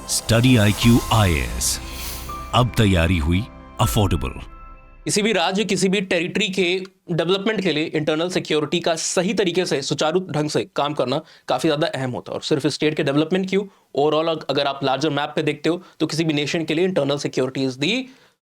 Study IQ IAS, अब तैयारी हुई अफोर्डेबल। किसी भी राज्य किसी भी टेरिटरी के डेवलपमेंट के लिए इंटरनल सिक्योरिटी का सही तरीके से सुचारू ढंग से काम करना काफ़ी ज़्यादा अहम होता है। और सिर्फ स्टेट के डेवलपमेंट क्यों, ओवरऑल अगर आप लार्जर मैप पे देखते हो तो किसी भी नेशन के लिए internal security is the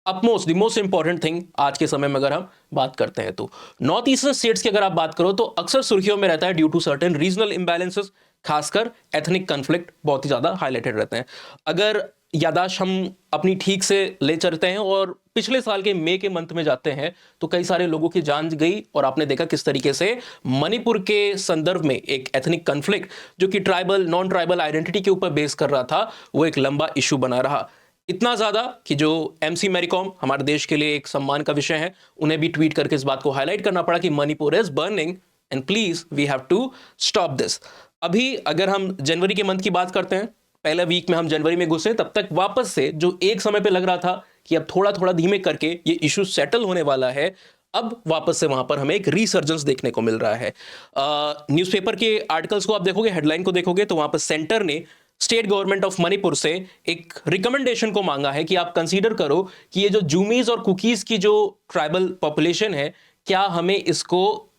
upmost the most important thing आज के समय में अगर हम बात करते हैं तो नॉर्थ ईस्टर्न स्टेट्स की अगर आप बात करो तो अक्सर सुर्खियों में रहता है due to certain regional imbalances, खासकर एथनिक कन्फ्लिक्ट बहुत ही ज़्यादा हाईलाइटेड रहते हैं। अगर यादाश्त हम अपनी ठीक से ले चलते हैं और पिछले साल के मई के मंथ में जाते हैं तो कई सारे लोगों की जान गई और आपने देखा किस तरीके से मणिपुर के संदर्भ में एक एथनिक कन्फ्लिक्ट जो कि ट्राइबल नॉन ट्राइबल आइडेंटिटी के ऊपर बेस कर रहा था वो एक लंबा इशू बना रहा। इतना ज़्यादा कि जो MC मैरी कॉम हमारे देश के लिए एक सम्मान का विषय है, उन्हें भी ट्वीट करके इस बात को हाईलाइट करना पड़ा कि Manipur is burning and please we have to stop this. अभी अगर हम जनवरी के मंथ की बात करते हैं, पहले वीक में हम जनवरी में घुसे तब तक वापस से जो एक समय पे लग रहा था कि अब थोड़ा थोड़ा धीमे करके ये इशू सेटल होने वाला है, अब वापस से वहां पर हमें एक रीसर्जेंस देखने को मिल रहा है। न्यूज़पेपर के आर्टिकल्स को आप देखोगे, हेडलाइन को देखोगे तो वहां पर सेंटर ने स्टेट गवर्नमेंट ऑफ मणिपुर से एक रिकमेंडेशन को मांगा है कि आप कंसीडर करो कि ये जो जूमीज और कुकीज की जो ट्राइबल पॉपुलेशन है, क्या हमें इसको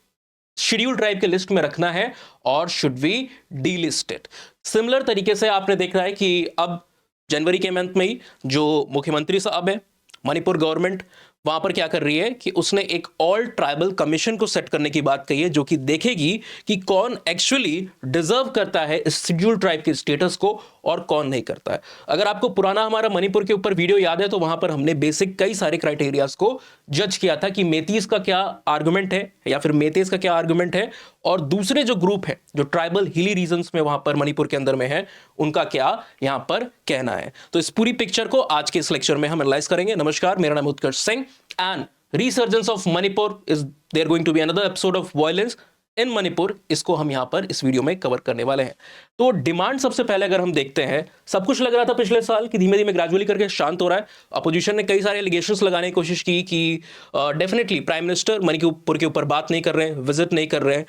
शेड्यूल ट्राइब के लिस्ट में रखना है और should we delist it. Similar तरीके से आपने देखा है कि अब जनवरी के मंथ में ही जो मुख्यमंत्री साहब है, मणिपुर गवर्नमेंट वहां पर क्या कर रही है कि उसने एक ऑल ट्राइबल कमीशन को सेट करने की बात कही है जो कि देखेगी कि कौन एक्चुअली डिजर्व करता है इस शेड्यूल ट्राइब के स्टेटस को और कौन नहीं करता है। अगर आपको पुराना हमारा मणिपुर के ऊपर वीडियो याद है तो वहां पर हमने बेसिक कई सारे क्राइटेरियाज को जज किया था कि मेतीस का क्या आर्गुमेंट है या फिर मेतेस का क्या आर्गुमेंट है और दूसरे जो ग्रुप है जो ट्राइबल हिली रीजन्स में वहां पर मणिपुर के अंदर में है उनका क्या यहां पर कहना है। तो इस पूरी पिक्चर को आज के इस लेक्चर में हम एनालाइज करेंगे। नमस्कार, मेरा नाम Utkarsh Singh and resurgence of Manipur is there going to be another episode of violence in Manipur, इसको हम यहां पर इस वीडियो में कवर करने वाले हैं। तो डिमांड सबसे पहले अगर हम देखते हैं, सब कुछ लग रहा था पिछले साल कि धीमे धीमे ग्रेजुअली करके शांत हो रहा है। अपोजिशन ने कई सारे एलिगेशंस लगाने की कोशिश की कि डेफिनेटली प्राइम मिनिस्टर मणिपुर के ऊपर बात नहीं कर रहे हैं, विजिट नहीं कर रहे हैं।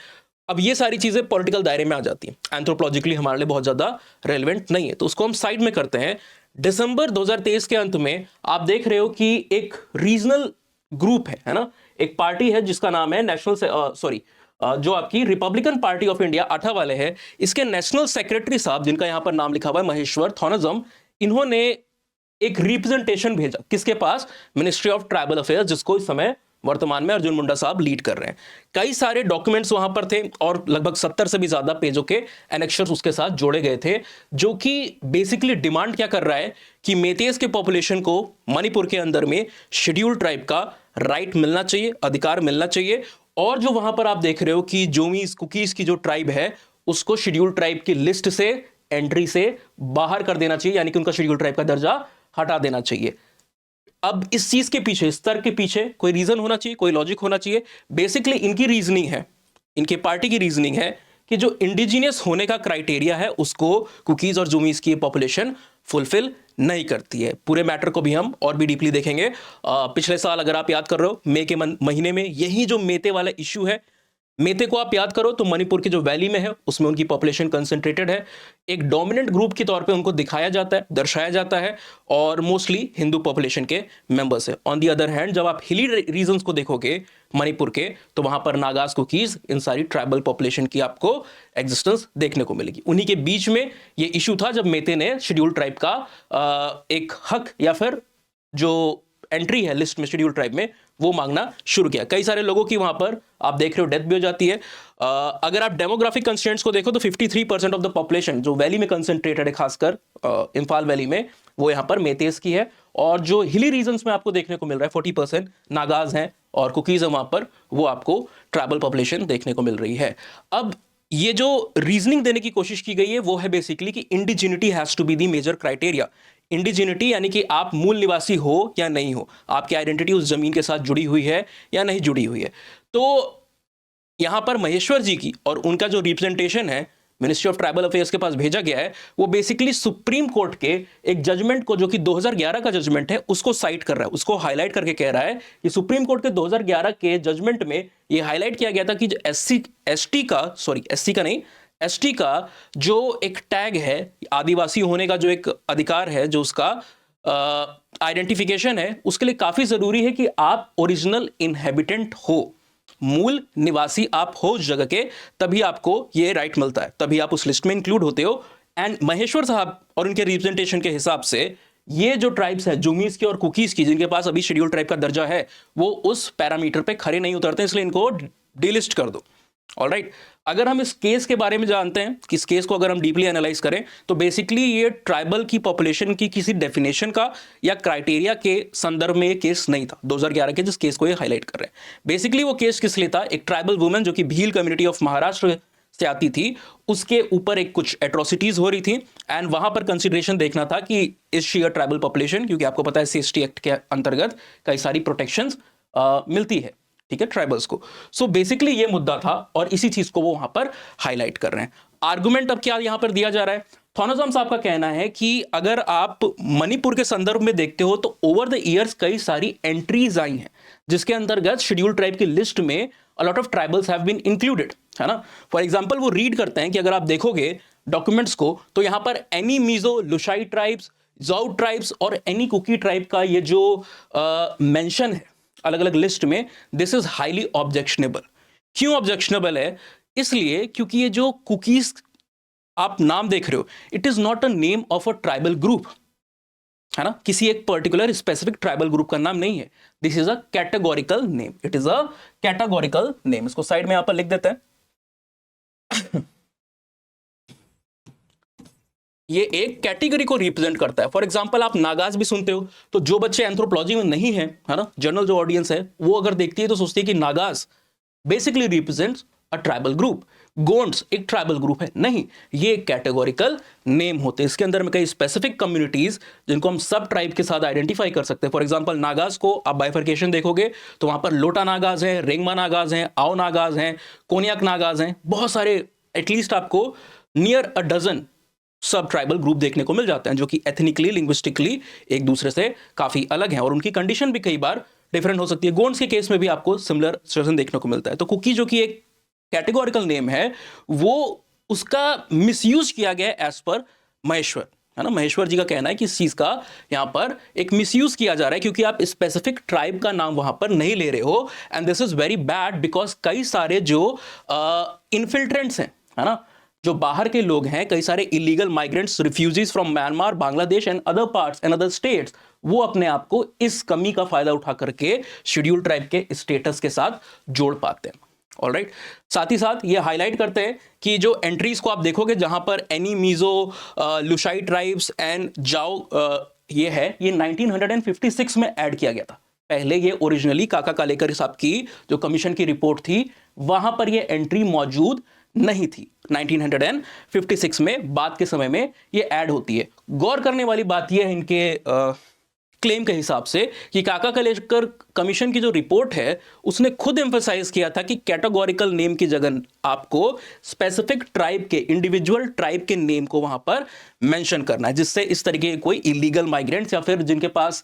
अब ये सारी चीजें पॉलिटिकल दायरे में आ जाती हैं, एंथ्रोपोलॉजिकली हमारे लिए बहुत ज्यादा रेलिवेंट नहीं है, तो उसको हम साइड में करते हैं। दिसंबर 2023 के अंत में आप देख रहे हो कि एक रीजनल ग्रुप है ना, एक पार्टी है जिसका नाम है नेशनल जो आपकी रिपब्लिकन पार्टी ऑफ इंडिया आठा वाले हैं, इसके नेशनल सेक्रेटरी साहब जिनका यहां पर नाम लिखा हुआ है महेश्वर थॉनजम, इन्होंने एक रिप्रेजेंटेशन भेजा किसके पास, मिनिस्ट्री ऑफ ट्राइबल अफेयर्स, जिसको इस समय वर्तमान में अर्जुन मुंडा साहब लीड कर रहे हैं। कई सारे डॉक्यूमेंट्स वहां पर थे और लगभग 70 से भी ज्यादा पेजों के एनेक्शर्स उसके साथ जोड़े गए थे, जो कि बेसिकली डिमांड क्या कर रहा है कि मेतेस के पॉपुलेशन को मणिपुर के अंदर में शेड्यूल ट्राइब का राइट मिलना चाहिए, अधिकार मिलना चाहिए। और जो वहां पर आप देख रहे हो कि जोमीज कुकीज की जो ट्राइब है उसको शेड्यूल ट्राइब की लिस्ट से, एंट्री से बाहर कर देना चाहिए, यानी कि उनका शेड्यूल ट्राइब का दर्जा हटा देना चाहिए। अब इस चीज के पीछे, इस तर्क के पीछे कोई रीजन होना चाहिए, कोई लॉजिक होना चाहिए। बेसिकली इनकी रीजनिंग है, इनके पार्टी की रीजनिंग है कि जो इंडिजिनियस होने का क्राइटेरिया है उसको कुकीज और जूमीज की पॉपुलेशन फुलफिल नहीं करती है। पूरे मैटर को भी हम और भी डीपली देखेंगे। पिछले साल अगर आप याद कर रहे हो मई के महीने में यही जो मेते वाला इश्यू है, मेते को आप याद करो तो मणिपुर की जो वैली में है उसमें उनकी पॉपुलेशन कंसंट्रेटेड है, एक डोमिनेंट ग्रुप के तौर पे उनको दिखाया जाता है, दर्शाया जाता है और मोस्टली हिंदू पॉपुलेशन के मेंबर्स है। ऑन दी अदर हैंड जब आप हिली रीजन्स को देखोगे मणिपुर के तो वहां पर नागास, कुकीज, इन सारी ट्राइबल पॉपुलेशन की आपको एग्जिस्टेंस देखने को मिलेगी। उन्हीं के बीच में ये इशू था जब मेते ने शेड्यूल ट्राइब का एक हक या फिर जो एंट्री है लिस्ट में शेड्यूल ट्राइब में वो मांगना शुरू किया। कई सारे लोगों की वहां पर आप देख रहे हो डेथ भी हो जाती है। अगर आप डेमोग्राफिक कंस्ट्रेंट्स को देखो तो 53% ऑफ द पॉपुलेशन जो वैली में कंसंट्रेटेड है, खासकर इंफाल वैली में, वो यहाँ पर मेतेस की है। और जो हिली रीजन्स में आपको देखने को मिल रहा है 40% नागाज हैं और कुकीज है वहां पर, वो आपको ट्राइबल पॉपुलेशन देखने को मिल रही है। अब ये जो रीजनिंग देने की कोशिश की गई है वो है बेसिकली कि indigeneity has to be the major criteria. Indigeneity यानी कि आप मूल निवासी हो या नहीं हो, आपकी आइडेंटिटी उस जमीन के साथ जुड़ी हुई है या नहीं जुड़ी हुई है। तो यहां पर महेश्वर जी की और उनका जो रिप्रेजेंटेशन है मिनिस्ट्री ऑफ ट्राइबल अफेयर्स के पास भेजा गया है, वो बेसिकली सुप्रीम कोर्ट के एक जजमेंट को जो कि 2011 का जजमेंट है उसको साइट कर रहा है, उसको हाईलाइट करके कह रहा है कि सुप्रीम कोर्ट के 2011 के जजमेंट में ये हाईलाइट किया गया था कि जो एससी का नहीं, एसटी का जो एक टैग है, आदिवासी होने का जो एक अधिकार है, जो उसका आइडेंटिफिकेशन है, उसके लिए काफी जरूरी है कि आप ओरिजिनल इनहेबिटेंट हो, मूल निवासी आप हो उस जगह के, तभी आपको ये राइट मिलता है, तभी आप उस लिस्ट में इंक्लूड होते हो। एंड महेश्वर साहब और उनके रिप्रेजेंटेशन के हिसाब से ये जो ट्राइब्स है, जुमीज की और कुकीज की, जिनके पास अभी शेड्यूल ट्राइब का दर्जा है, वो उस पैरामीटर पे खरे नहीं उतरते, इसलिए इनको डिलिस्ट कर दो। ऑलराइट, अगर हम इस केस के बारे में जानते हैं कि इस केस को अगर हम डीपली एनालाइज करें तो बेसिकली ये ट्राइबल की पॉपुलेशन की किसी डेफिनेशन का या क्राइटेरिया के संदर्भ में ये केस नहीं था 2011 के, जिस केस को ये हाईलाइट कर रहे हैं। बेसिकली वो केस किस लिए था, एक ट्राइबल वुमेन जो कि भील कम्युनिटी ऑफ महाराष्ट्र से आती थी, उसके ऊपर एक कुछ एट्रोसिटीज हो रही थी, एंड वहां पर कंसिडरेशन देखना था कि is she a tribal population, क्योंकि आपको पता है सीएसटी एक्ट के अंतर्गत कई सारी प्रोटेक्शंस मिलती है, ठीक है, ट्राइबल्स को। सो बेसिकली ये मुद्दा था और इसी चीज को वो वहां पर हाईलाइट कर रहे हैं। आर्गुमेंट अब क्या यहां पर दिया जा रहा है, थॉनोजाम साहब का कहना है कि अगर आप मणिपुर के संदर्भ में देखते हो तो ओवर द ईयर्स कई सारी एंट्रीज आई हैं जिसके अंतर्गत शेड्यूल ट्राइब की लिस्ट में a lot of tribals have been included, है ना। फॉर एग्जांपल वो रीड करते हैं कि अगर आप देखोगे डॉक्यूमेंट्स को तो यहां पर एनी मीजो लुशाई ट्राइब्स, जाउ ट्राइब्स और एनी कुकी ट्राइब का ये जो मेंशन है अलग अलग लिस्ट में, दिस इज हाईली ऑब्जेक्शनेबल। क्यों ऑब्जेक्शनेबल है, इसलिए क्योंकि ये जो कुकीज आप नाम देख रहे हो, it is not a name of a tribal group, है ना, किसी एक पर्टिकुलर स्पेसिफिक ट्राइबल ग्रुप का नाम नहीं है। This is a categorical name, it is a categorical name. इसको साइड में यहां पर लिख देते हैं। ये एक कैटेगरी को रिप्रेजेंट करता है। फॉर एग्जांपल आप नागाज भी सुनते हो, तो जो बच्चे एंथ्रोपोलॉजी में नहीं है, है ना, जनरल जो ऑडियंस है वो अगर देखती है तो सोचती है कि Nagas basically represents a tribal group, Gonds एक ट्राइबल ग्रुप है, नहीं, ये कैटेगोरिकल नेम होते हैं। इसके अंदर में कई स्पेसिफिक कम्युनिटीज जिनको हम सब ट्राइब के साथ आइडेंटिफाई कर सकते हैं। फॉर एग्जांपल नागाज को आप बाइफर्केशन देखोगे तो वहां पर लोटा नागाज हैं, रेंगमा नागाज हैं, आओ नागाज हैं, कोनियाक नागाज हैं, बहुत सारे, एटलीस्ट आपको नियर अ डजन सब ट्राइबल ग्रुप देखने को मिल जाते हैं जो कि एथनिकली लिंग्विस्टिकली एक दूसरे से काफी अलग हैं और उनकी कंडीशन भी कई बार डिफरेंट हो सकती है। गोंड्स के केस में भी आपको सिमिलर सिचुएशन देखने को मिलता है। तो कुकी जो कि एक कैटेगोरिकल नेम है, वो उसका मिसयूज किया गया एज पर महेश्वर, है ना। महेश्वर जी का कहना है कि इस चीज का यहां पर एक मिसयूज किया जा रहा है क्योंकि आप स्पेसिफिक ट्राइब का नाम वहां पर नहीं ले रहे हो, and this is very bad because कई सारे जो इनफिल्ट्रेंट्स हैं, है ना, जो बाहर के लोग हैं, कई सारे illegal migrants, refugees from Myanmar, Bangladesh and other parts and other states, वो अपने आप को इस कमी का फायदा उठा करके शेड्यूल ट्राइब के स्टेटस के साथ जोड़ पाते हैं। ऑलराइट, साथ ही साथ ये हाईलाइट करते हैं कि जो एंट्रीज को आप देखोगे जहां पर any Mizo, Lushai tribes and जाओ ये है, ये 1956 में ऐड किया गया था। पहले ये ओरिजिनली काका कालेकर साहब की जो कमीशन की रिपोर्ट थी वहां पर ये एंट्री मौजूद नहीं थी। 1956 में बाद के समय में ये ऐड होती है। गौर करने वाली बात ये है इनके क्लेम के हिसाब से कि काका कालेकर कमीशन की जो रिपोर्ट है उसने खुद एम्फसाइज किया था कि कैटेगोरिकल नेम की जगह आपको स्पेसिफिक ट्राइब के, इंडिविजुअल ट्राइब के नेम को वहां पर मेंशन करना है, जिससे इस तरीके के कोई इलीगल माइग्रेंट्स या फिर जिनके पास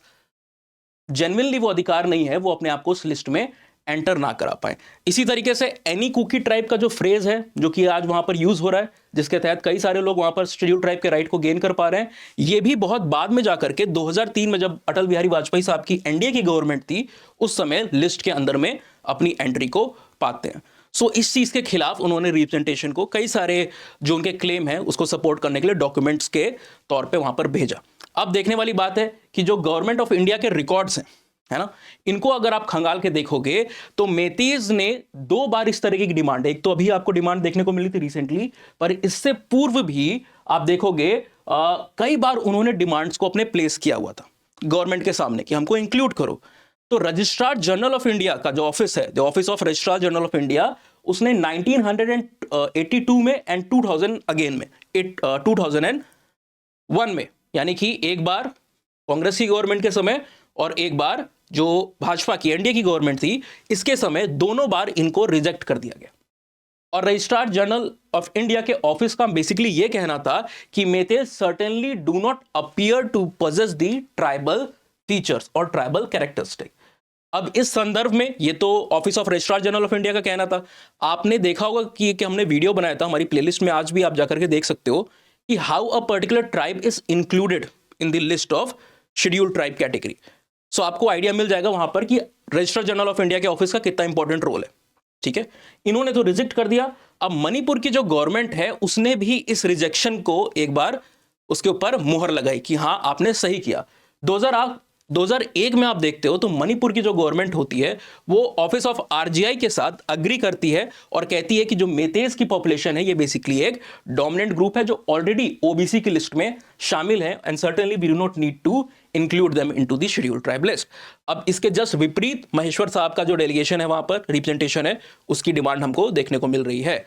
जेन्युइनली वो अधिकार नहीं है वो अपने आप को उस लिस्ट में एंटर ना करा पाए। इसी तरीके से एनी कुकी ट्राइब का जो फ्रेज है जो कि आज वहां पर यूज हो रहा है, जिसके तहत कई सारे लोग वहां पर शेड्यूल ट्राइब के राइट को गेन कर पा रहे हैं, ये भी बहुत बाद में जाकर के 2003 में जब अटल बिहारी वाजपेयी साहब की एनडीए की गवर्नमेंट थी उस समय लिस्ट के अंदर में अपनी एंट्री को पाते हैं। सो इस चीज के खिलाफ उन्होंने रिप्रेजेंटेशन को कई सारे जो उनके क्लेम है उसको सपोर्ट करने के लिए डॉक्यूमेंट्स के तौर पर वहां पर भेजा। अब देखने वाली बात है कि जो गवर्नमेंट ऑफ इंडिया के रिकॉर्ड्स हैं, है ना, इनको अगर आप खंगाल के देखोगे तो मेतीज ने 2 बार इस तरीके की डिमांड है। एक तो अभी आपको डिमांड देखने को मिली थी रिसेंटली, पर इससे पूर्व भी आप देखोगे कई बार उन्होंने डिमांड्स को अपने प्लेस किया हुआ था गवर्नमेंट के सामने कि हमको इंक्लूड करो। तो रजिस्ट्रार जनरल ऑफ इंडिया का जो ऑफिस है, the office of registrar general of India, उसने 1982 में एंड 2000 अगेन में 2001 में, यानी कि एक बार कांग्रेस की गवर्नमेंट के समय और एक बार जो भाजपा की एनडीए की गवर्नमेंट थी इसके समय, दोनों बार इनको रिजेक्ट कर दिया गया। और रजिस्ट्रार जनरल ऑफ इंडिया के ऑफिस का बेसिकली ये कहना था कि Meitei certainly do not appear to possess the tribal features और ट्राइबल कैरेक्टरिस्टिक। अब इस संदर्भ में ये तो office of registrar general of India का कहना था। आपने देखा होगा कि हमने वीडियो बनाया था, हमारी प्लेलिस्ट में आज भी आप जाकर के देख सकते हो कि how a particular tribe is included in the list of scheduled tribe category. So आपको आइडिया मिल जाएगा वहां पर कि रजिस्ट्रार जनरल ऑफ इंडिया के ऑफिस का कितना इंपॉर्टेंट रोल है। ठीक है, इन्होंने तो रिजेक्ट कर दिया। अब मणिपुर की जो गवर्नमेंट है उसने भी इस रिजेक्शन को एक बार उसके ऊपर मुहर लगाई कि हाँ आपने सही किया। 2001 में आप देखते हो तो मणिपुर की जो गवर्नमेंट होती है वो ऑफिस ऑफ आरजीआई के साथ अग्री करती है और कहती है कि जो मेतेज की पॉपुलेशन है ये बेसिकली एक डोमिनेंट ग्रुप है जो ऑलरेडी ओबीसी की लिस्ट में शामिल है and certainly we do not need to include them into the scheduled tribe list. अब इसके जस्ट विपरीत महेश्वर साहब का जो डेलीगेशन है वहां पर रिप्रेजेंटेशन है उसकी डिमांड हमको देखने को मिल रही है।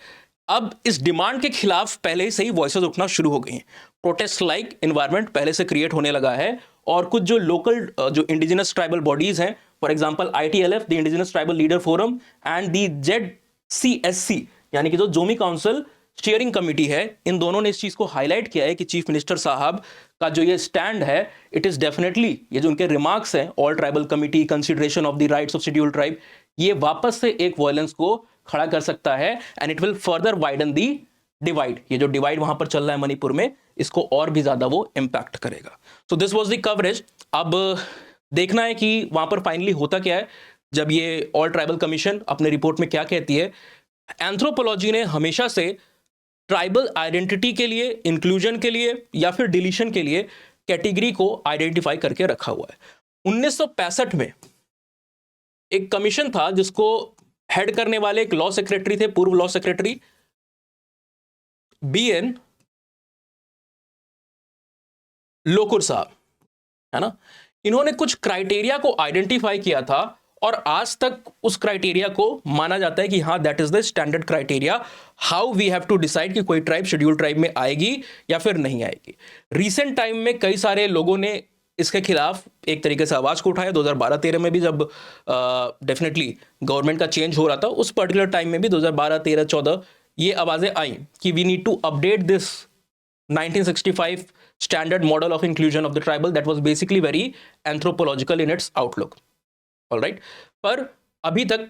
अब इस डिमांड के खिलाफ पहले से ही वॉइसेस उठना शुरू हो गई हैं। प्रोटेस्ट लाइक एनवायरनमेंट पहले से क्रिएट होने लगा है और कुछ जो लोकल जो इंडिजिनस ट्राइबल बॉडीज हैं, for example ITLF the indigenous tribal leader forum and the ZCSC यानी कि जो जोमी काउंसिल स्टीयरिंग कमेटी है, इन दोनों ने इस चीज को हाईलाइट किया है कि चीफ मिनिस्टर साहब का जो ये स्टैंड है इट इज डेफिनेटली, ये जो उनके रिमार्क्स हैं all tribal committee consideration of the rights of scheduled tribe, ये वापस से एक वायलेंस को खड़ा कर सकता है and it will further widen the divide. ये जो डिवाइड वहां पर चल रहा है मणिपुर में इसको और भी ज्यादा वो इंपैक्ट करेगा। So this was the coverage. अब देखना है कि वहां पर फाइनली होता क्या है जब ये ऑल ट्राइबल कमीशन अपने रिपोर्ट में क्या कहती है। एंथ्रोपोलॉजी ने हमेशा से ट्राइबल आइडेंटिटी के लिए, इंक्लूजन के लिए या फिर डिलीशन के लिए कैटेगरी को आइडेंटिफाई करके रखा हुआ है। 1965 में एक कमीशन था जिसको हेड करने वाले एक लॉ सेक्रेटरी थे, पूर्व लॉ सेक्रेटरी BN लोकुर साहब, है ना। इन्होंने कुछ क्राइटेरिया को आइडेंटिफाई किया था और आज तक उस क्राइटेरिया को माना जाता है कि हाँ that is the standard criteria how we have to decide कि कोई ट्राइब शेड्यूल्ड ट्राइब में आएगी या फिर नहीं आएगी। रिसेंट टाइम में कई सारे लोगों ने इसके खिलाफ एक तरीके से आवाज को उठाया। 2012-13 में भी जब डेफिनेटली गवर्नमेंट का चेंज हो रहा था उस पर्टिकुलर टाइम में भी 2012, 13, 14 ये आवाजें आई कि we need to update this 1965 standard model of inclusion of the tribal that was basically very anthropological in its outlook. Alright, पर अभी तक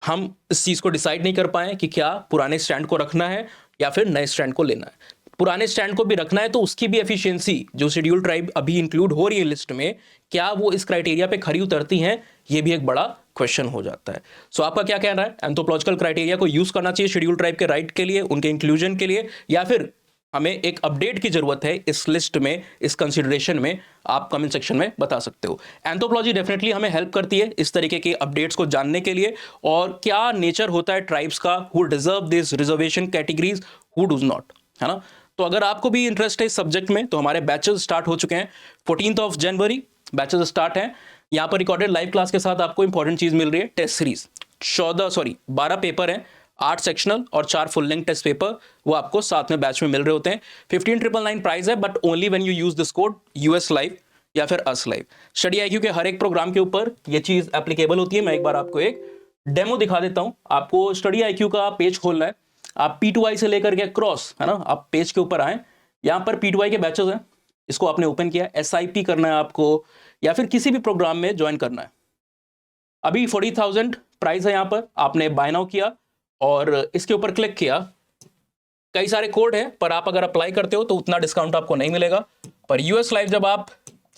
हम इस चीज को डिसाइड नहीं कर पाए कि क्या पुराने स्टैंड को रखना है या फिर नए स्टैंड को लेना है। पुराने स्टैंड को भी रखना है तो उसकी भी एफिशिएंसी जो शेड्यूल्ड ट्राइब अभी इंक्लूड हो रही है लिस्ट में, क्या वो इस क्राइटेरिया पे खरी उतरती हैं, ये भी एक बड़ा क्वेश्चन हो जाता है। सो आपका क्या कहना है, एंथ्रोपोलॉजिकल क्राइटेरिया को यूज करना चाहिए शेड्यूल्ड ट्राइब के राइट के लिए, उनके इंक्लूजन के लिए, या फिर हमें एक अपडेट की जरूरत है इस लिस्ट में, इस कंसिडरेशन में? आप कमेंट सेक्शन में बता सकते हो। एंथ्रोपोलॉजी डेफिनेटली हमें हेल्प करती है इस तरीके के अपडेट्स को जानने के लिए और क्या नेचर होता है ट्राइब्स का, who deserve this reservation categories, who does not, है ना। तो अगर आपको भी इंटरेस्ट है इस सब्जेक्ट में तो हमारे बैचेस स्टार्ट हो चुके हैं। 14 जनवरी बैचेस स्टार्ट हैं। यहाँ पर रिकॉर्डेड लाइव क्लास के साथ आपको इंपॉर्टेंट चीज मिल रही है, टेस्ट सीरीज। 12 पेपर हैं, 8 सेक्शनल और 4 फुल लेंथ टेस्ट पेपर, वो आपको साथ में बैच में मिल रहे होते हैं। 15,999 प्राइस है, but only when you use this code US live या फिर अस लाइव। स्टडी IQ के हर एक प्रोग्राम के ऊपर ये चीज एप्लीकेबल होती है। मैं एक बार आपको एक डेमो दिखा देता हूं। आपको स्टडी IQ का पेज खोलना है, आप P2I से लेकर के क्रॉस, है ना, आप पेज के ऊपर आए, यहाँ पर P2I के बैचेस हैं, इसको आपने ओपन किया, SIP करना है आपको या फिर किसी भी प्रोग्राम में ज्वाइन करना है। अभी 40,000 प्राइस है, यहाँ पर आपने बाय नाउ किया और इसके ऊपर क्लिक किया। कई सारे कोड है पर आप अगर अप्लाई करते हो तो उतना डिस्काउंट आपको नहीं मिलेगा, पर US लाइव जब आप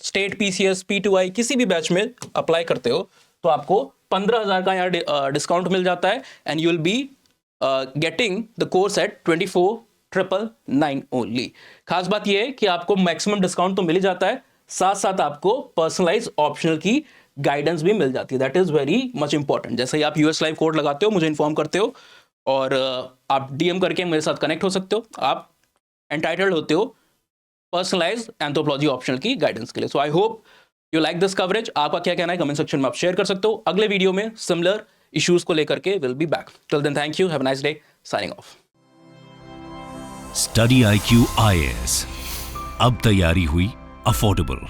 स्टेट, PCS, P2I किसी भी बैच में अप्लाई करते हो तो आपको 15,000 का यहाँ डिस्काउंट मिल जाता है and you will be getting the course eight 24,999 only. खास बात यह है कि आपको मैक्सिमम डिस्काउंट तो मिल ही जाता है, साथ साथ आपको पर्सनलाइज ऑप्शनल की गाइडेंस भी मिल जाती है। That is very much important. जैसे ही आप US लाइव कोड लगाते हो, मुझे इन्फॉर्म करते हो और आप DM करके मेरे साथ कनेक्ट हो सकते हो, आप एंटाइटल्ड होते हो पर्सनलाइज एंथ्रोपोलॉजी ऑप्शनल की गाइडेंस के लिए। So I hope you like this coverage. आपका क्या कहना है कमेंट सेक्शन में आप शेयर कर सकते हो। अगले वीडियो में सिमिलर इश्यूज को लेकर के will be back. Till then thank you, have a nice day, signing off. Study IQ IAS, अब तैयारी हुई अफोर्डेबल।